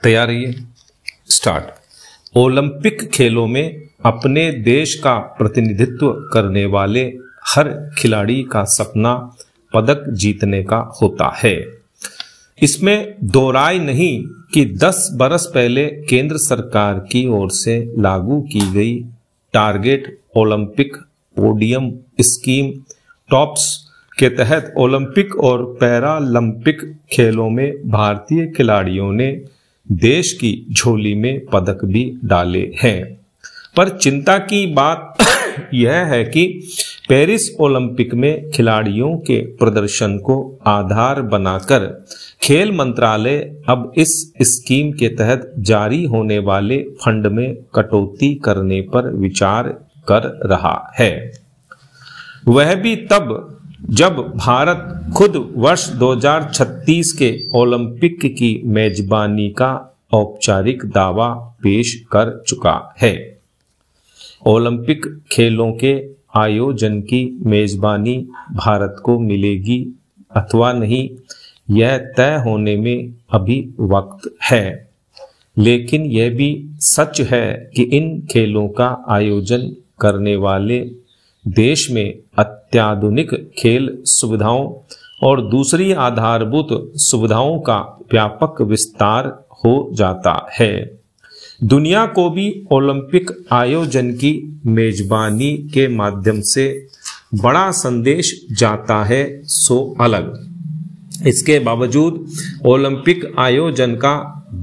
तैयार रहिए। Start. Olympic खेलों में अपने देश का प्रतिनिधित्व करने वाले हर खिलाड़ी का सपना पदक जीतने का होता है। इसमें दो राय नहीं कि 10 बरस पहले केंद्र सरकार की ओर से लागू की गई target Olympic podium scheme tops के तहत ओलंपिक और पैरालंपिक खेलों में भारतीय खिलाड़ियों ने देश की झोली में पदक भी डाले हैं। पर चिंता की बात यह है कि पेरिस ओलंपिक में खिलाड़ियों के प्रदर्शन को आधार बनाकर खेल मंत्रालय अब इस स्कीम के तहत जारी होने वाले फंड में कटौती करने पर विचार कर रहा है। वह भी तब जब भारत खुद वर्ष 2036 के ओलंपिक की मेजबानी का औपचारिक दावा पेश कर चुका है। ओलंपिक खेलों के आयोजन की मेजबानी भारत को मिलेगी अथवा नहीं, यह तय होने में अभी वक्त है। लेकिन यह भी सच है कि इन खेलों का आयोजन करने वाले देश में अत्याधुनिक खेल सुविधाओं और दूसरी आधारभूत सुविधाओं का व्यापक विस्तार हो जाता है। दुनिया को भी ओलंपिक आयोजन की मेजबानी के माध्यम से बड़ा संदेश जाता है, सो अलग। इसके बावजूद ओलंपिक आयोजन का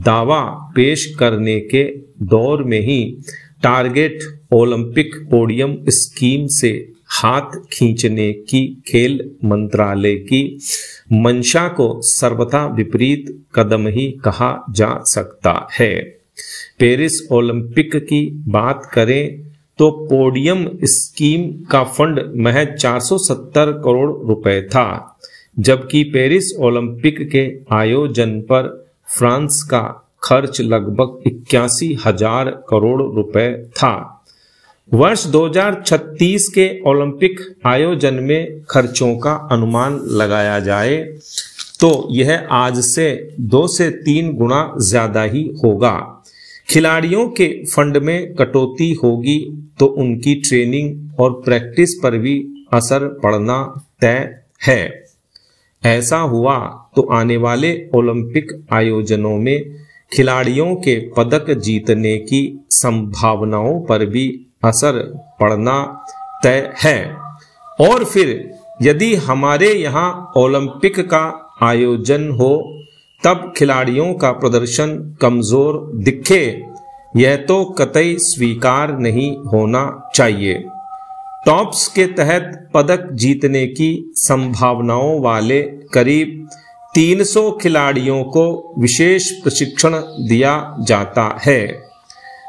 दावा पेश करने के दौर में ही टारगेट ओलंपिक पोडियम स्कीम से हाथ खींचने की खेल मंत्रालय की मंशा को सर्वथा विपरीत कदम ही कहा जा सकता है। पेरिस ओलंपिक की बात करें तो पोडियम स्कीम का फंड महज 470 करोड़ रुपए था, जबकि पेरिस ओलंपिक के आयोजन पर फ्रांस का खर्च लगभग 81,000 करोड़ रुपए था। वर्ष 2036 के ओलंपिक आयोजन में खर्चों का अनुमान लगाया जाए तो यह आज से 2 से 3 गुना ज्यादा ही होगा। खिलाड़ियों के फंड में कटौती होगी तो उनकी ट्रेनिंग और प्रैक्टिस पर भी असर पड़ना तय है। ऐसा हुआ तो आने वाले ओलंपिक आयोजनों में खिलाड़ियों के पदक जीतने की संभावनाओं पर भी असर पड़ना तय है। और फिर यदि हमारे यहाँ ओलंपिक का आयोजन हो तब खिलाड़ियों का प्रदर्शन कमजोर दिखे, यह तो कतई स्वीकार नहीं होना चाहिए। टॉप्स के तहत पदक जीतने की संभावनाओं वाले करीब 300 खिलाड़ियों को विशेष प्रशिक्षण दिया जाता है।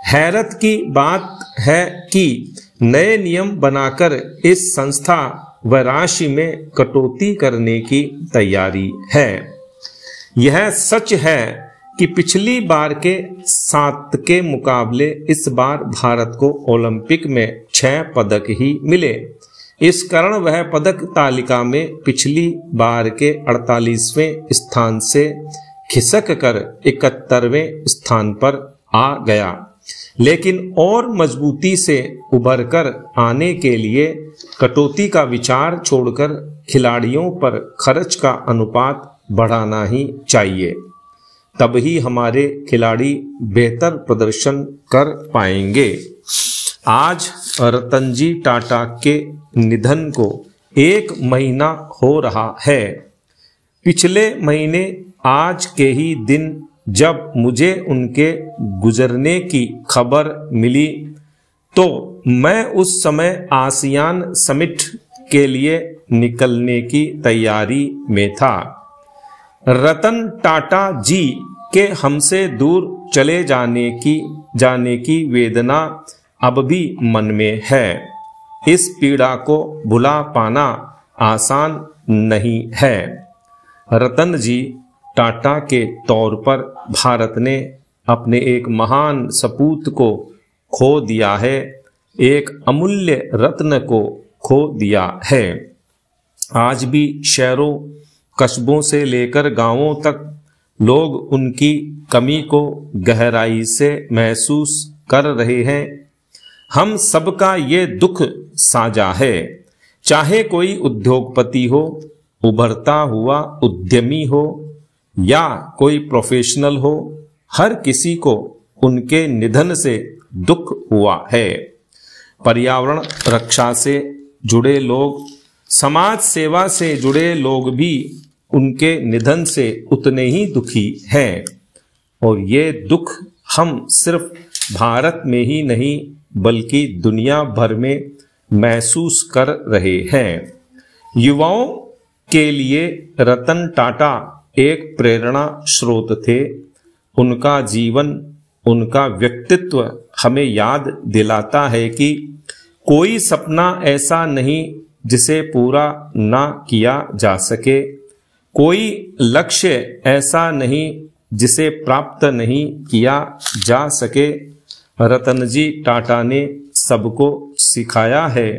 हैरत की बात है कि नए नियम बनाकर इस संस्था व राशि में कटौती करने की तैयारी है। यह सच है कि पिछली बार के 7 के मुकाबले इस बार भारत को ओलंपिक में 6 पदक ही मिले। इस कारण वह पदक तालिका में पिछली बार के 48वें स्थान से खिसक कर 71वें स्थान पर आ गया। लेकिन और मजबूती से उभर कर आने के लिए कटौती का विचार छोड़कर खिलाड़ियों पर खर्च का अनुपात बढ़ाना ही चाहिए, तब ही हमारे खिलाड़ी बेहतर प्रदर्शन कर पाएंगे। आज रतनजी टाटा के निधन को 1 महीना हो रहा है। पिछले महीने आज के ही दिन जब मुझे उनके गुजरने की खबर मिली तो मैं उस समय आसियान समिट के लिए निकलने की तैयारी में था। रतन टाटा जी के हमसे दूर चले जाने की वेदना अब भी मन में है। इस पीड़ा को भुला पाना आसान नहीं है। रतन जी टाटा के तौर पर भारत ने अपने एक महान सपूत को खो दिया है, एक अमूल्य रत्न को खो दिया है। आज भी शहरों कस्बों से लेकर गांवों तक लोग उनकी कमी को गहराई से महसूस कर रहे हैं। हम सबका ये दुख साझा है, चाहे कोई उद्योगपति हो, उभरता हुआ उद्यमी हो या कोई प्रोफेशनल हो, हर किसी को उनके निधन से दुख हुआ है। पर्यावरण रक्षा से जुड़े लोग, समाज सेवा से जुड़े लोग भी उनके निधन से उतने ही दुखी हैं और ये दुख हम सिर्फ भारत में ही नहीं बल्कि दुनिया भर में महसूस कर रहे हैं। युवाओं के लिए रतन टाटा एक प्रेरणा स्रोत थे। उनका जीवन, उनका व्यक्तित्व हमें याद दिलाता है कि कोई सपना ऐसा नहीं जिसे पूरा ना किया जा सके, कोई लक्ष्य ऐसा नहीं जिसे प्राप्त नहीं किया जा सके। रतन जी टाटा ने सबको सिखाया है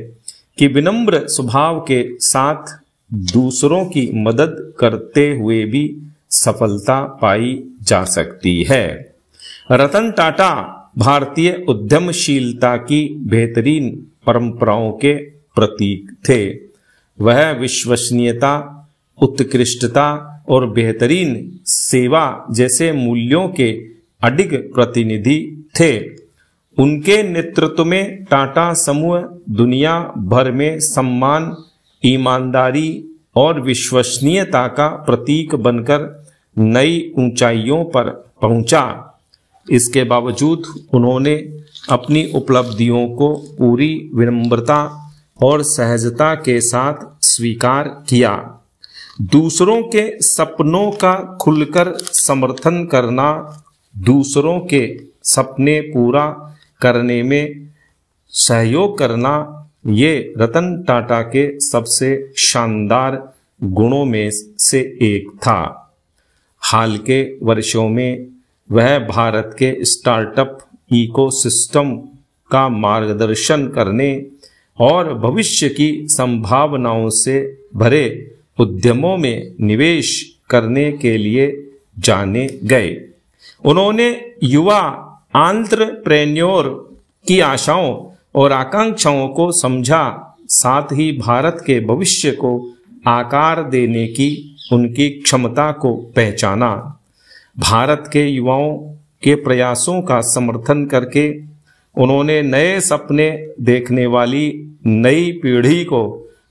कि विनम्र स्वभाव के साथ दूसरों की मदद करते हुए भी सफलता पाई जा सकती है। रतन टाटा भारतीय उद्यमशीलता की बेहतरीन परंपराओं के प्रतीक थे। वह विश्वसनीयता, उत्कृष्टता और बेहतरीन सेवा जैसे मूल्यों के अडिग प्रतिनिधि थे। उनके नेतृत्व में टाटा समूह दुनिया भर में सम्मान, ईमानदारी और विश्वसनीयता का प्रतीक बनकर नई ऊंचाइयों पर पहुंचा। इसके बावजूद उन्होंने अपनी उपलब्धियों को पूरी विनम्रता और सहजता के साथ स्वीकार किया। दूसरों के सपनों का खुलकर समर्थन करना, दूसरों के सपने पूरा करने में सहयोग करना, ये रतन टाटा के सबसे शानदार गुणों में से एक था। हाल के वर्षों में वह भारत के स्टार्टअप इकोसिस्टम का मार्गदर्शन करने और भविष्य की संभावनाओं से भरे उद्यमों में निवेश करने के लिए जाने गए। उन्होंने युवा एंटरप्रेन्योर की आशाओं और आकांक्षाओं को समझा, साथ ही भारत के भविष्य को आकार देने की उनकी क्षमता को पहचाना। भारत के युवाओं के प्रयासों का समर्थन करके उन्होंने नए सपने देखने वाली नई पीढ़ी को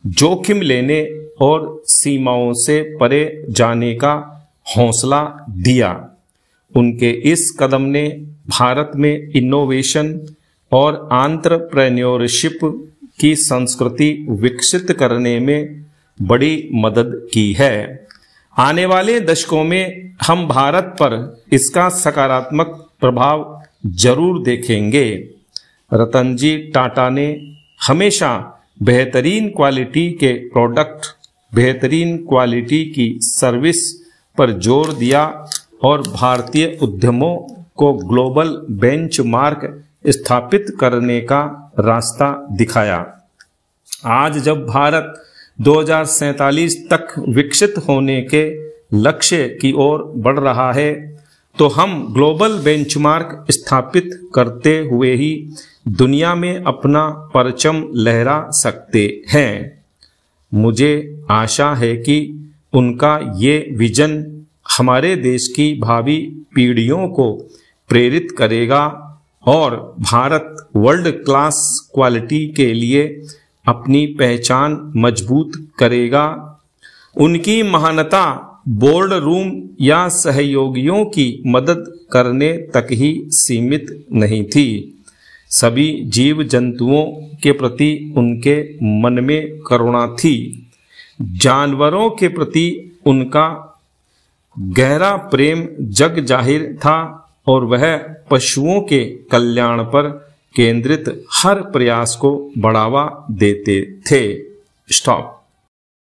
जोखिम लेने और सीमाओं से परे जाने का हौसला दिया। उनके इस कदम ने भारत में इनोवेशन और एंटरप्रेन्योरशिप की संस्कृति विकसित करने में बड़ी मदद की है। आने वाले दशकों में हम भारत पर इसका सकारात्मक प्रभाव जरूर देखेंगे। रतन जी टाटा ने हमेशा बेहतरीन क्वालिटी के प्रोडक्ट, बेहतरीन क्वालिटी की सर्विस पर जोर दिया और भारतीय उद्यमों को ग्लोबल बेंचमार्क स्थापित करने का रास्ता दिखाया। आज जब भारत 2047 तक विकसित होने के लक्ष्य की ओर बढ़ रहा है, तो हम ग्लोबल बेंचमार्क स्थापित करते हुए ही दुनिया में अपना परचम लहरा सकते हैं। मुझे आशा है कि उनका ये विजन हमारे देश की भावी पीढ़ियों को प्रेरित करेगा और भारत वर्ल्ड क्लास क्वालिटी के लिए अपनी पहचान मजबूत करेगा। उनकी महानता बोर्ड रूम या सहयोगियों की मदद करने तक ही सीमित नहीं थी। सभी जीव जंतुओं के प्रति उनके मन में करुणा थी। जानवरों के प्रति उनका गहरा प्रेम जग जाहिर था और वह पशुओं के कल्याण पर केंद्रित हर प्रयास को बढ़ावा देते थे। स्टॉप।